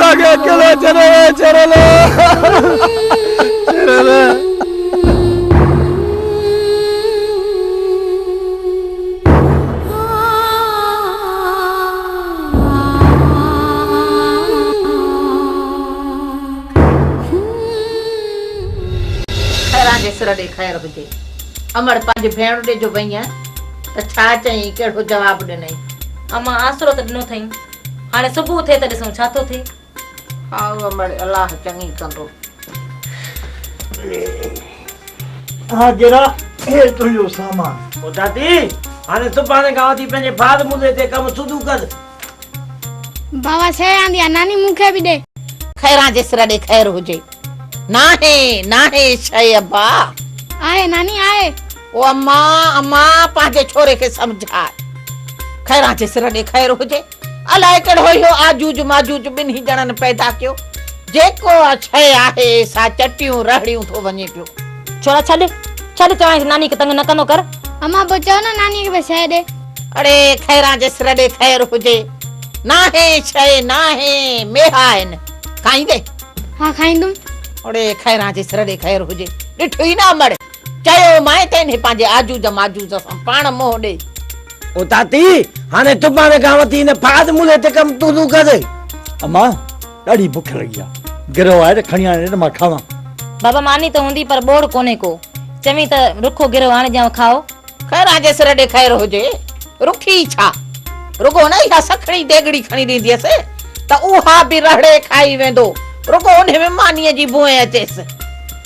सागे अकेले चरल ख़ैर हुजे अमर पंहिंजे भेण ॾे जो वई आहे त छा चई कहिड़ो जवाब ॾिनई अम्मा आसरो त ॾिनो अथई हाणे सुबुह थिए त ॾिसूं छा थो थिए हा अमर अलाह चङी कंदो हा गिरा हे तुंहिंजो सामान ओ दादी हाणे सुभाणे खां वठी पंहिंजे भाउ मुंहिंजे ते कमु शुरू कर बाबा शइ आंदी आहे नानी मूंखे बि ॾे खैरां जे सिर ॾे ख़ैर हुजे नाहे शइ अब्बा आहे नानी आहे ओ अम्मा पंहिंजे छोरे खे सम्झाए खैरां जे सिर ॾे ख़ैर हुजे अलाए कहिड़ो इहो आजूज माजूज ॿिन्ही ॼणनि पैदा कयो जेको शइ आहे सा चटियूं रहड़ियूं थो वञे पियो छोरा छॾ चवांसि नानी खे तंग न कंदो कर अम्मा पोइ चओ न नानी खे बि शइ ॾे अड़े खैरां जे सिर ॾे ख़ैर हुजे नाहे शइ नाहे मेहा आहिनि खाईंदे हा खाईंदुमि अड़े खैरां जे सिर ॾे ख़ैर हुजे ॾिठो ई न अमड़ चयो माए तैने पंहिंजे आजूज माजूज सां पाण मोह ॾे ओ दादी हाणे सुभाणे खां वठी हिन भाउ मुंहिंजे ते कमु शुरू कर अम्मा ॾाढी बुख लगी आहे गिरो आहे त खणी आणे मां खावां बाबा मानी त हूंदी पर बोड़ कोन्हे को चवी त रुखो गिरो हाणे ॼाओ खाओ खैरां जे सिर ॾे ख़ैर हुजे रुखी छा रुगो न इहा सखणी देगड़ी खणी ॾींदी हुयसि त उहा बि रहड़े खाई वेंदो रुगो उन में मानीअ जी बुए अचेसि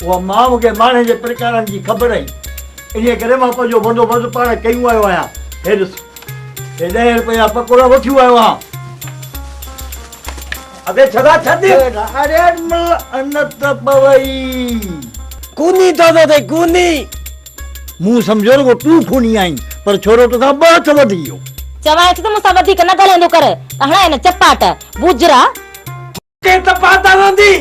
उहा मां मूंखे माणे जे प्रकारनि जी ख़बर आई इन करे मां पंहिंजो बंदोबस्तु पाण कयूं आयो आहियां हे ॾिस हे 10 रुपया पकोड़ा वठी आयो आहियां अबे छदा छद अरे अनत पवई कूनी तो ते कूनी मूं सम्झो रुगो तूं खूनी आई पर छोरो तो ॿ हथ वधी वियो चवांसि त मूंसां वधीक न ॻाल्हाईंदो कर हणा हिन चपाट बुजरा के त पाता रहंदी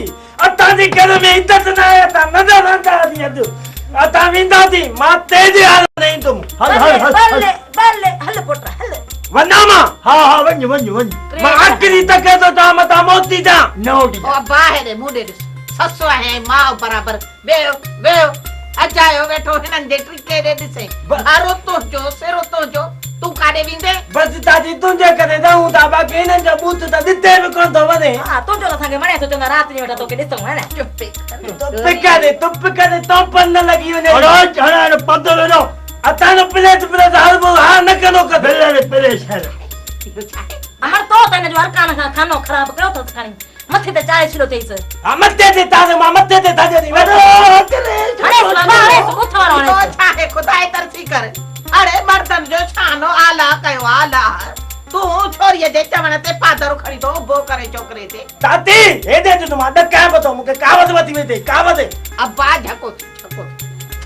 अता जी घर में इज्जत न आहे त नज़र रहंदा नी अॼु अता विंदा थी मां तेज हाल नहीं तुम बल्ले हल पुट हल वना मां हा वञ मां आखिरी तक तो ता मता मोती जा नोटी ओ बाहर मुंडे ॾिस ससु आहे मां बराबर वेयो अचायो वेठो हिननि जे ट्रिके ॾे ॾिसे हारो तो जो तू काॾे विंदे बस दादी तुंहिंजे करे रहूं था बाक़ी हिननि जो बूथ त ॾिते बि कोन थो वञे हा तुंहिंजो असांखे वणे थो चवंदा राति जो वेठा तोखे ॾिसूं है न तुप करे तो पन न लगी वञे हाणे पद वेठो अतानो प्लेट हलबो हा न कनो कर परे शहर अमर तो त हिन जो हर कान खां खानो ख़राब कयो अथसि खणी मथे ते चाहे छॾियो अथईसि हा मथे ते ताज़े मां मथे ते ताज़े नी छा है खुदा तरसी कर अरे मर्दन जो छानो आला कयो आला तू छोरीअ जे चवण ते पादरो खणी तो उभो करे छोकरे ते दादी हेदे जो मां डका बतो मूंखे कावत वती वेते कावत अब्बा झको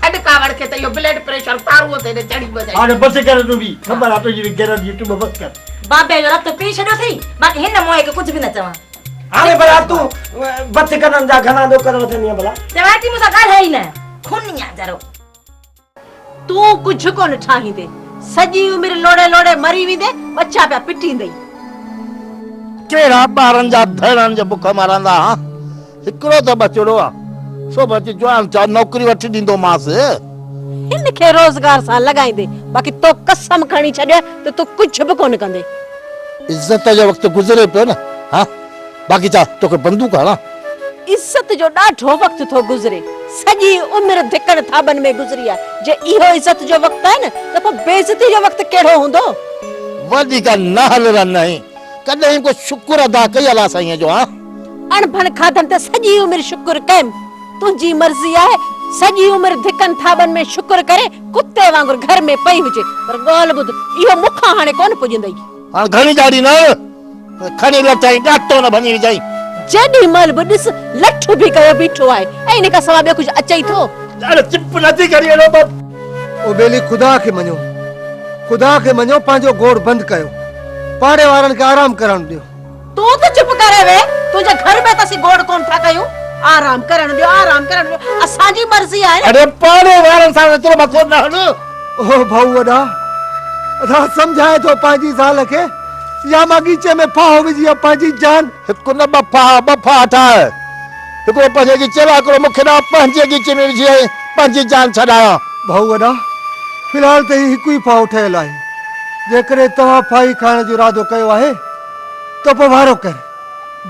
छड कावड़ के त यो ब्लड प्रेशर तारुओ ते चढ़ी बजाई हाणे बस कर तू भी खबर आ तुझी गैरत जी तू बस कर बाबे जो रत पी छॾियो अथई बाक़ी हिन मोए खे कुझु बि न चवां हाणे भला तू बत करन जा घणा दो कर वठनी भला चवां थी मूंसां ॻाल्हाए ई न खुनिया जरो तू कुछ कोन ठाहींदे सजी उमिरि लोड़े मरी विंदे बच्चा पिया पिटींदे केड़ा ॿारनि जा भेणनि जो बुख मारंदा हिकिड़ो त बचड़ो आ सो बची जवान चा नौकरी वठी ॾींदो मांसि इनखे रोजगार सां लॻाईंदे बाक़ी तो कसम खणी छॾे त तू कुछ बि कोन कंदे इज्जत जो वक़्तु गुज़रे पियो न हा बाक़ी छा तोखे बंदूक हणा इज्जत जो ॾाढो वक़्तु थो गुज़रे सॼी उमिरि धिकड़ थाबन में गुज़री आहे जे इहो इज्जत जो वक़्तु आहे न त पोइ बेइज्जती जो वक़्तु कहिड़ो हूंदो वधीक न हलरा नहीं कॾहिं को शुक्र अदा कई अला साईं जो हा अणभण खाधन ते सॼी उमिरि शुक्र कयम तुंहिंजी मर्ज़ी आहे सॼी उमिरि धिकन थाबन में शुक्र करे कुत्ते वांगुर घर में पई हुजे पर ॻाल्हि ॿुध इहो मूंखां हाणे कोन पुॼंदई हाणे घणी ॾाढी न खणी लटाई ॾाटो न भञी विझाई जेॾी महिल बि ॾिस लठ बि कयो बीठो आहे ऐं इन खां सवाइ ॿियो कुझु अचई थो अरे चिप नथी करी अहिड़ो बस ओ बेली खुदा खे मञो पंहिंजो गोड़ बंदि कयो पाड़े वारनि खे आराम करण ॾियो तूं त चुप करे वे तुंहिंजे घर में त असीं गोड़ कोन था कयूं आराम करण ॾियो असांजी मर्ज़ी आहे अरे पाड़े वारनि सां एतिरो मथो न हण ओ भाऊ वॾा अदा समझाए तो पांजी ज़ाल के या बगीचे में फाहो विझी या पांजी जान हिकु न बफा ठाहे हिकिड़ो पंहिंजे गीचे में हिकिड़ो मूंखे न पंहिंजे गीचे में विझी पंहिंजी जान छॾायां। भाऊ वॾा फिलहाल त हिकु ई फाहो ठहियल आहे। जेकॾहिं तव्हां फाही खाइण जो इरादो कयो आहे त पोइ वारो कर,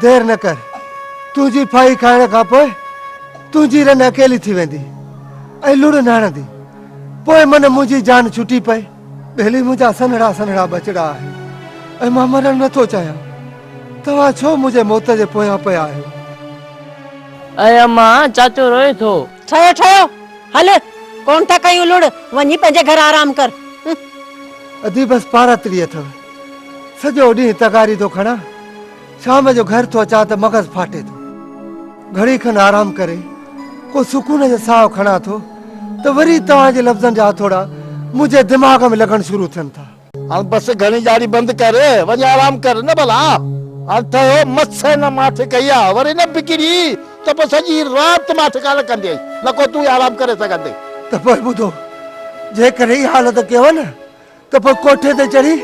देर न कर। तुंहिंजी फाही खाइण खां पोइ तुंहिंजी रन अकेली थी वेंदी ऐं लुड़ न हणंदी। पोइ मन मुंहिंजी जान छुटी पए। ॿेली मुंहिंजा सन्हड़ा सन्हड़ा बचड़ा आहिनि ऐं मां मरण नथो चाहियां। तव्हां छो मुंहिंजे मौत जे पोयां पिया आहियो? अरे अम्मा चाचो रोए थो। ठयो ठयो हल, कोन था कयूं लुड़, वञी पंहिंजे घर आराम कर। अधी बस 12:30 अथव। सॼो ॾींहुं तगारी थो खणा, शाम जो घर थो अचां त मग़ज़ फाटे थो। घड़ी खन आराम करे को सुकून जो साह खणा थो त वरी तव्हांजे लफ़्ज़नि जा हथोड़ा मुंहिंजे दिमाग़ में लॻण शुरू थियनि था। हाणे बस घणी ॼारी बंदि कर, वञी आराम कर न भला। हाणे थियो मस न माठ कई आहे, वरी न बिकिड़ी त पोइ सॼी राति माठ कान कंदी न को तूं आराम करे सघंदे। त पोइ ॿुधो, जेकॾहिं इहा हालत कयो न त पोइ कोठे ते चढ़ी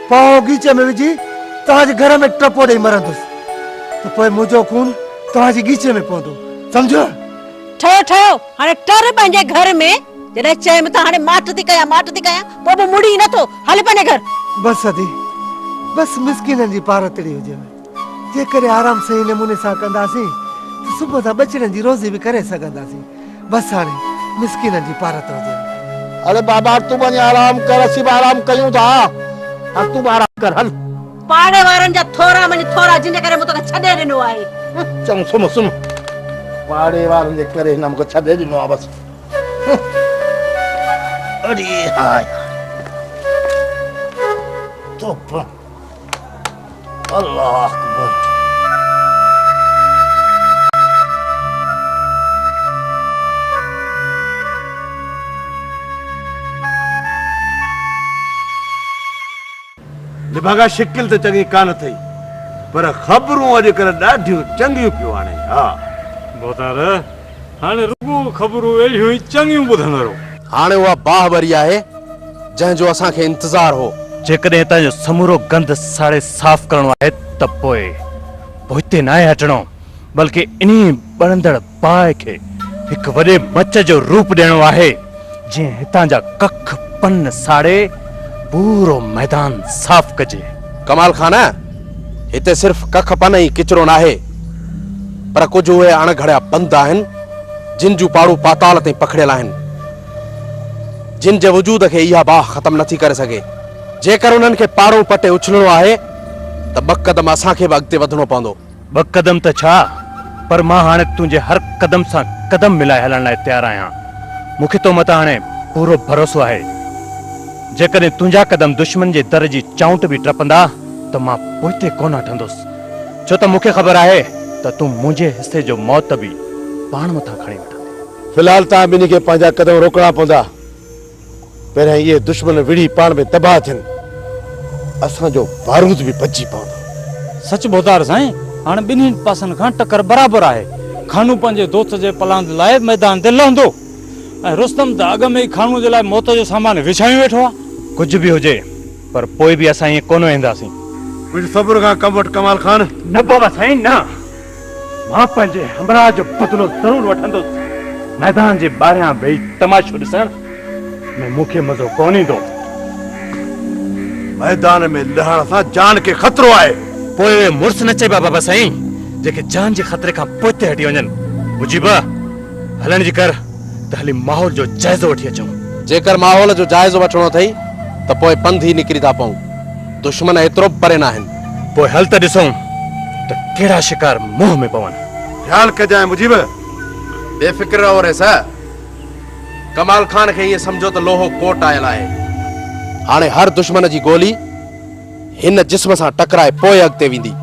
पाव गीचे में विझी तव्हांजे घर में टपो ॾेई मरंदुसि त पोइ मुंहिंजो खून तव्हांजे गीचे में पवंदो, सम्झो? ठयो ठयो हाणे टर पंहिंजे घर में। जॾहिं चए त हाणे माठ थी कयां पोइ बि मुड़ी नथो। हल पंहिंजे घर। बस अदी, बस मिसकिननि जी पारतड़ी हुजेव। जेकॾहिं आराम सही नमूने सां कंदासीं त सुबुह सां बचड़नि जी रोज़ी बि करे सघंदासीं। बस हाणे मिसकिननि जी पारत हुजे। अरे बाबा तूं वञी आराम कर, असीं बि आराम कयूं था। हाणे तूं बि आराम कर, हल। पाड़े वारनि जा थोरा मन थोरा जिन करे मूं तोखे छॾे ॾिनो आहे। चङो सुम पाड़े वारनि जे करे हिन मूंखे छॾे ॾिनो आहे बस। अरे हाय तो अल्लाह अकबर। निभागा शिकिल त चङी कान अथई, पर ख़बरूं अॼुकल्ह ॾाढियूं चङियूं पियूं आणे। हा बोतार हाणे रुगो ख़बरूं अहिड़ियूं ई चङियूं ॿुधंदो रहो। हाणे उहा बाहबरी आहे जंहिंजो असांखे इंतज़ार हो। जेकॾहिं हितां जो समूरो गंद साड़े साफ़ करणो आहे त पोइ हिते न आहे हटणो, बल्कि इन्ही बणंदड़ बाहि खे हिकु वॾे मच जो रूप ॾियणो आहे, जीअं हितां जा कख पन साड़े पूरो मैदान साफ़ कजे। कमाल खान हिते सिर्फ़ कख पन ई किचरो न आहे, पर कुझु उहे अणघड़िया बंद आहिनि जिन जूं पाड़ू पाताल ताईं पखड़ियल आहिनि, जिन जे वजूद खे इहा बाह ख़तम नथी करे सघे। जेकर उन्हनि खे पाड़ो पटे उछलणो आहे त 2 कदम असांखे बि अॻिते वधणो पवंदो। 2 कदम त छा, पर मां हाणे तुंहिंजे हर कदम सां कदम मिलाए हलण लाइ तयारु आहियां। मूंखे तो मथां हाणे पूरो भरोसो आहे। जेकॾहिं तुंहिंजा कदम दुश्मन जे दर जी चाउंट बि टपंदा त मां पोइते कोन हटंदुसि, छो त मूंखे ख़बर आहे त तूं मुंहिंजे हिसे जो मौत बि पाण मथां खणी वठंदे। फिलहाल तव्हां ॿिन्ही खे पंहिंजा कदम रोकणा पवंदा। पहिरियां इहे दुश्मन विड़ी पाण में तबाह थियनि, असांजो बारूद बि बची पवंदो। सच बोतार साईं, हाणे ॿिन्ही पासनि खां टकर बराबरि आहे। खानू पंहिंजे दोस्त जे पलांद लाइ मैदान ते लहंदो ऐं रुस्तम त अॻ में ई खानू जे लाइ मौत जो सामान विछाई वेठो आहे। कुझु बि हुजे, पर पोइ बि असां ईअं कोन वेंदासीं। कुझु सब्र खां कम वटि कमाल खान। न बाबा साईं न, मां पंहिंजे हमराह जो बदिलो ज़रूर वठंदुसि। मैदान जे ॿाहिरियां वेही तमाशो ॾिसण में मूंखे मज़ो कोन ईंदो। मैदान में लहण सां जान खे ख़तरो आहे। पोइ मुड़ुस न चइबा बाबा साईं, जेके जान जे ख़तरे खां पोइते हटी वञनि। मुजीबा हलण जी कर त हली माहौल जो जाइज़ो वठी अचूं। जेकर माहौल जो जाइज़ो वठणो अथई त पोइ पंध ई निकिरी था पऊं। दुश्मन एतिरो परे न आहिनि। पोइ हल त ॾिसूं त कहिड़ा शिकार मुंहं में पवनि। ख़्याल कजांइ मुजीब। बेफ़िक्र रहो रे सा। कमाल खान खे ये समझो त लोहो कोट आयल आहे। हाणे हर दुश्मन जी गोली हिन जिस्म सां टकराए पोइ अॻिते वेंदी।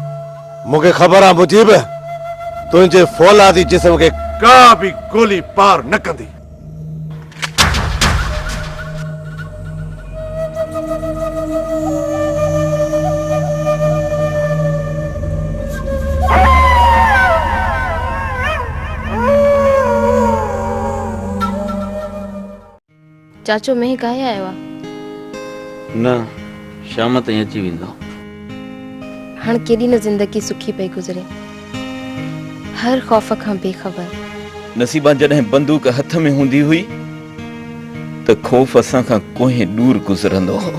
मूंखे ख़बर आहे मुजीब, तुंहिंजे फौलादी जिस्म खे का बि गोली पार न कंदी। चाचो मैं काहे आयो आहे? न शाम ताईं अची वेंदो। हाणे केॾी न ज़िंदगी सुखी पई गुज़रे, हर ख़ौफ़ खां बेख़बर। नसीबा जॾहिं बंदूक हथ में हूंदी हुई त ख़ौफ़ असां खां कोहे दूर गुज़रंदो हो।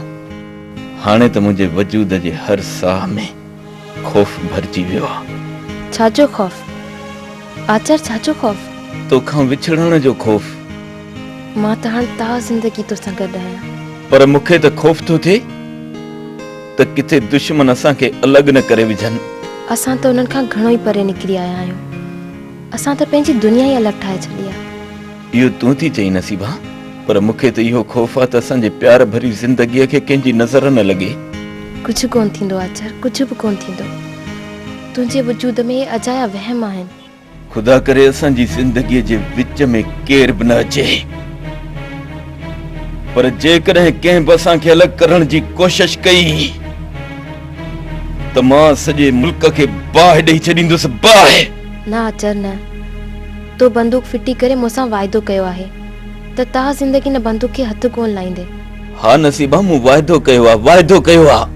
हाणे त मुंहिंजे वजूद जे हर साह में ख़ौफ़ भरिजी वियो आहे। छाजो ख़ौफ़ आचार, छाजो ख़ौफ़? तोखां विछड़ण जो ख़ौफ़। मां त हाणे ता ज़िंदगी तोसां गॾु आहियां, पर मूंखे त ख़ौफ़ थो थिए त किथे दुश्मन असांखे अलॻि न करे विझनि। असां त उन्हनि खां घणो ई परे निकिरी आया आहियूं। असां त पंहिंजी दुनिया ई अलॻि ठाहे छॾी आहे। इहो तूं थी चई नसीबा, पर मूंखे त इहो ख़ौफ़ आहे त असांजे प्यार भरी ज़िंदगीअ खे कंहिंजी नज़र न लॻे। कुझु कोन थींदो आचार, कुझु बि कोन थींदो। तुंहिंजे वजूद में अजाया वहम आहिनि। खुदा करे असांजी ज़िंदगीअ जे विच में केर बि न अचे, पर जेकॾहिं कंहिं बि असांखे अलॻि करण जी कोशिश कई त मां सॼे मुल्क खे बाहि ॾेई छॾींदुसि। बाहि न आचार न, तो बंदूक फिटी करे मूंसां वाइदो कयो आहे त ता ज़िंदगी न बंदूक खे हथ कोन लाईंदे। हा नसीबा, मूं वाइदो कयो आहे, वाइदो कयो आहे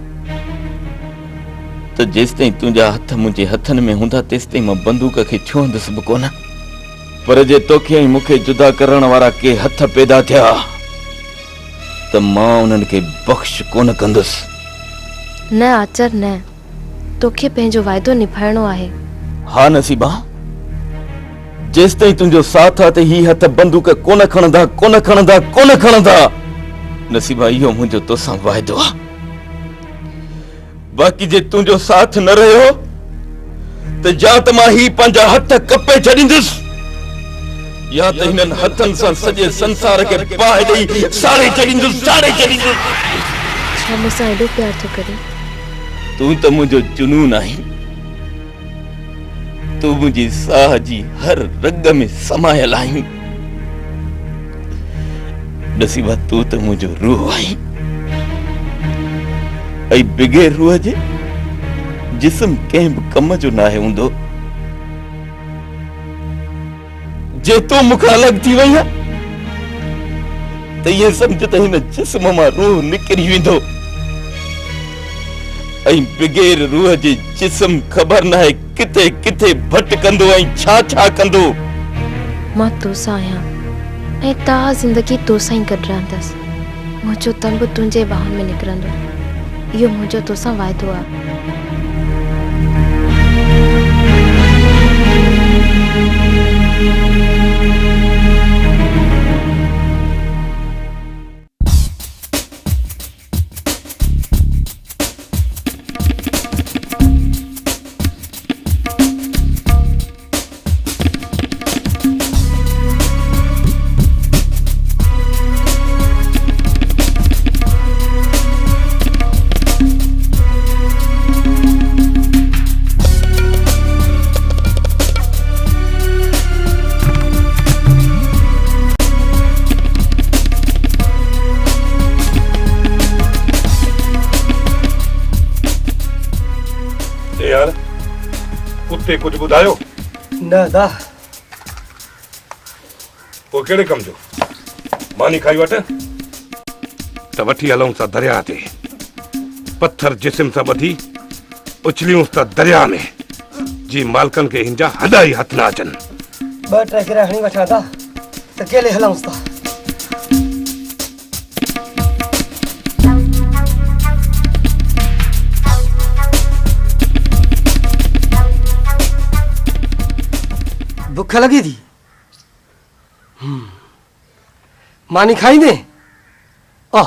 त जेसिताईं तुंहिंजा हथ मुंहिंजे हथनि में हूंदा तेसिताईं मां बंदूक खे छुहंदुसि बि कोन। पर जे तोखे ऐं मूंखे जुदा करण वारा के हथ पैदा थिया त मां उन्हनि खे बख़्श कोन कंदुसि। न आचार न, तोखे पंहिंजो वाइदो निभाइणो आहे। हा नसीबा, जेसिताईं तुंहिंजो साथ आहे त ही हथ बंदूक कोन खणंदा, कोन खणंदा, कोन खणंदा। नसीबा, इहो मुंहिंजो तोसां वाइदो आहे। बाक़ी जे तुंहिंजो साथ न रहियो त या त मां ही पंहिंजा हथ कपे छॾींदुसि, या त हिननि हथनि सां सॼे संसार खे बाहि ॾेई साड़े छॾींदुसि, साड़े छॾींदुसि। छा मूंसां एॾो प्यार थो करे? तूं त मुंहिंजो जुनून आहीं। तूं मुंहिंजी साह जी हर रग में समायल आहीं। नसीबा, तूं त मुंहिंजो रूह आहीं, ऐं बिगैर रूह जे जिस्म कंहिं बि कम जो नाहे हूंदो। जे तूं मूंखां अलॻि थी वई आहे त इहे सम्झ त हिन जिस्म मां रूह निकिरी वेंदो, ऐं बिगैर रूह जे जिस्म ख़बर न आहे किथे किथे भटकंदो ऐं छा छा कंदो। मां तोसां आहियां ऐं ता ज़िंदगी तोसां ई गॾु रहंदसि। मुंहिंजो तंबु तुंहिंजे बाहुनि में निकिरंदो। इहो मुंहिंजो तोसां वाइदो आहे। यार कुत्ते कुछ ॿुधायो? न दा, वो कहिड़े कम जो? मानी खाई वठ त वठी हलूं था दरिया ते। पत्थर जिस्म सां ॿधी उछलियूं था दरिया में, जी मालकनि खे हिन जा हॾा ई हथ न अचनि। ॿ टे गिरा हणी वठां दा त केले हलूं था। भुख लगी थी? मानी खाई दे? आ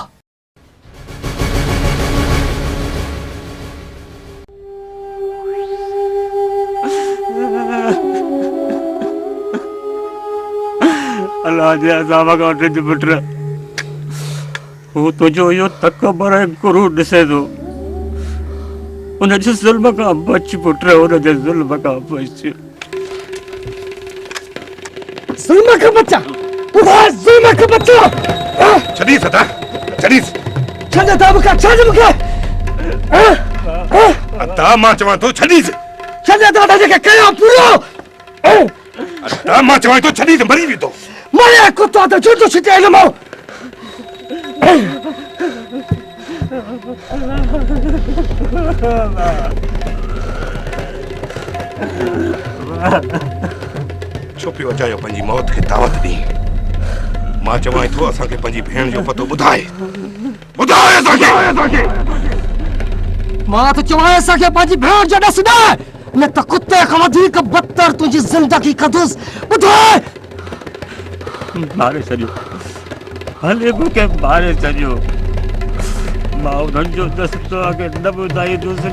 अल्लाह जे अज़ाब खां वठी पुट, हू तुंहिंजो इहो तकबर ऐं गुरूर ॾिसे थो। उन जे ज़ुल्म खां बच पुट, उन जे ज़ुल्म खां बच। जुल्म का बच्चा, ॿुधाए जुल्म का बच्चा। छॾीस अता, छॾीस। छॾ दा मूंखे, छॾ मूंखे। अता मां चवां थो छॾीस। छॾ दा जेके कयो पूरो। अता मां चवां थो छॾीस, मरी वेंदो। मरे कुत्ता त छुटो छिटे न मां। छो पियो अचायो पंहिंजी मौत खे दावत ॾी मां चवां थो असांखे पंहिंजी भेण जो पतो ॿुधाए असांखे मां त चवां असांखे पंहिंजी भेण जो ॾस ॾे न त कुते खां वधीक बदतर तुंहिंजी ज़िंदगी कंदुसि ॿुधाए मारे छॾियो हले मूंखे मारे छॾियो मां उन्हनि जो ॾस तव्हांखे न ॿुधाईंदुसि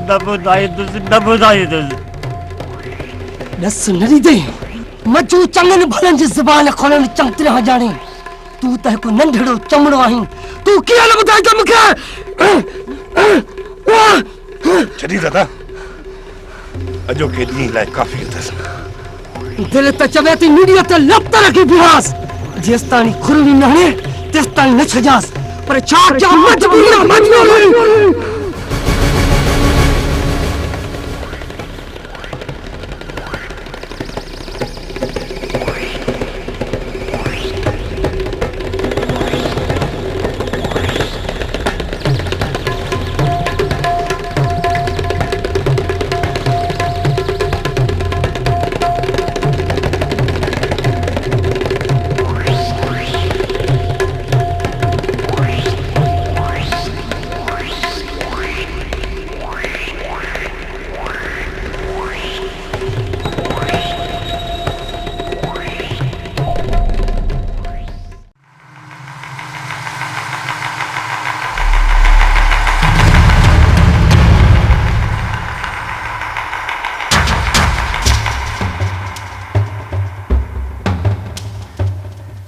ॾस न ॾींदे मजू चङनि भलनि जी ज़बान खोलण चङी तरह ॼाणे तूं त हिकु नंढड़ो चमड़ो आहीं तूं कीअं न ॿुधाइजो मूंखे छॾी दादा अॼोके ॾींहं लाइ काफ़ी अथसि दिलि त चवे थी मीडिया ते लत रखी बीहास जेसि ताणी खुरणी न हणे तेसि ताणी न छॾियासि पर छा कयां मजबूरी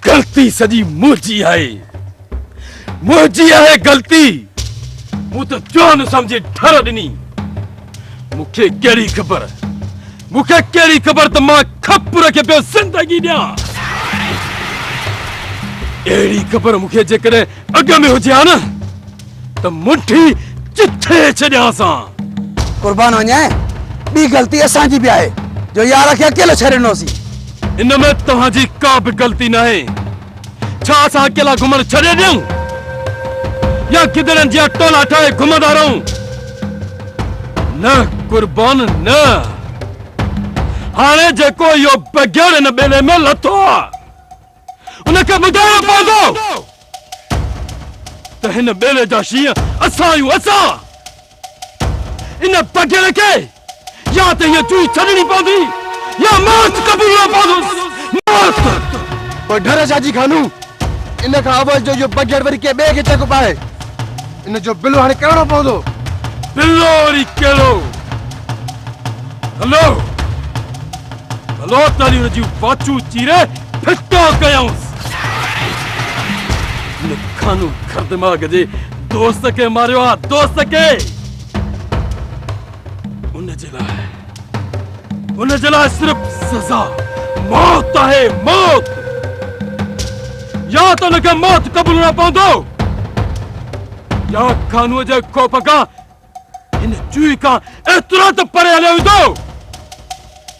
गलती सॼी मुंहिंजी आहे गलती मूं त जो न सम्झे ठर ॾिनी मूंखे कहिड़ी ख़बर त मां खपुर खे पियो ज़िंदगी ॾियां अहिड़ी ख़बर मूंखे जेकॾहिं अॻ में हुजे हा न त मुठी चिथे छॾियांसां कुर्बान वञे ॿी ग़लती असांजी बि आहे जो यार खे अकेलो छॾे ॾिनोसीं इन में तव्हांजी का बि ग़लती न आहे छा असां अकेला घुमण छॾे ॾियूं या किदड़नि जा टोला ठाहे घुमंदा रहूं न कुर्बान न हाणे जेको इहो बग़ैर हिन ॿेले में लथो आहे उनखे ॿुधाइणो पवंदो त हिन ॿेले जा शींहं असां आहियूं असां इन बग़ैर खे या त हीअ चूई छॾणी पवंदी या मौत क़बूल पवंदुसि मौत पोइ ढर छाजी खानू इन खां अवल जो इहो बग़ैर वरी कंहिं ॿिए खे चक पाए इन जो बिल हाणे करणो पवंदो बिल्लो वरी कहिड़ो हलो तारी हुन जूं वाचूं चीरे फिटो कयूंसि इन खानू खर दिमाग़ जे दोस्त खे मारियो आहे दोस्त खे उन जे लाइ सिर्फ़ सज़ा मौत आहे मौत या त हुनखे मौत क़बूल न पवंदो या खानूअ जे खौफ़ खां हिन चूई खां एतिरो त परे हलियो वेंदो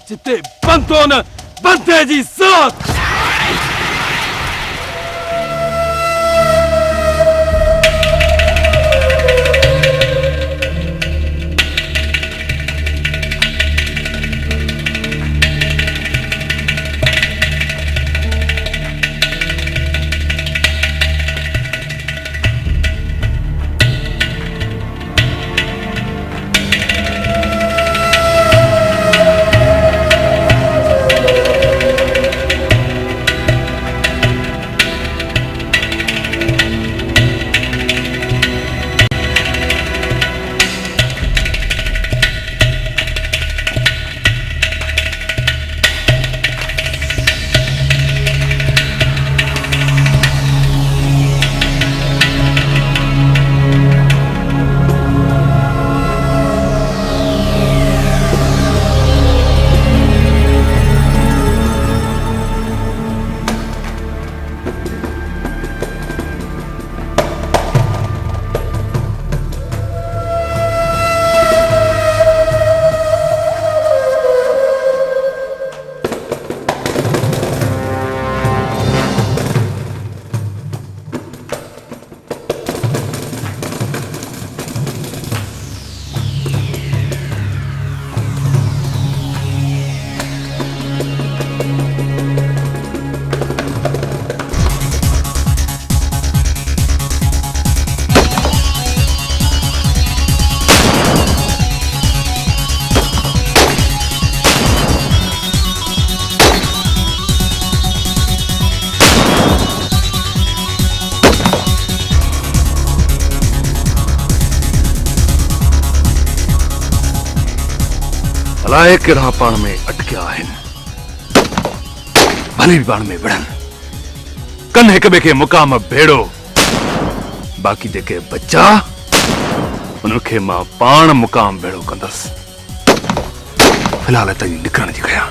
जिते बंदो न बंदे जी ज़ात अलाए कहिड़ा पाण में अटकिया आहिनि भली भी पाण में विढ़नि कन हिक ॿिए खे मुक़ाम भेड़ो बाक़ी जेके बच्चा उनखे मां पाण मुक़ाम भेड़ो कंदसि फिलहाल हितां निकिरण जी कयां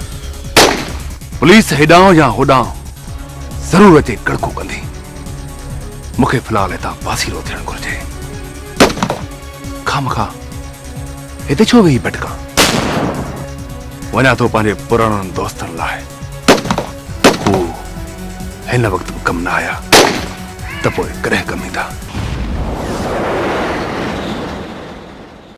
पुलिस हेॾां या होॾां ज़रूर अचे कड़को कंदी मूंखे फिलहाल हितां पासीरो थियणु घुरिजे खामखा हिते छो वेही भटकां वञा थो पंहिंजे पुराणनि दोस्तनि लाइ हू हिन वक़्तु कमु न आया त पोइ कॾहिं कमु ईंदा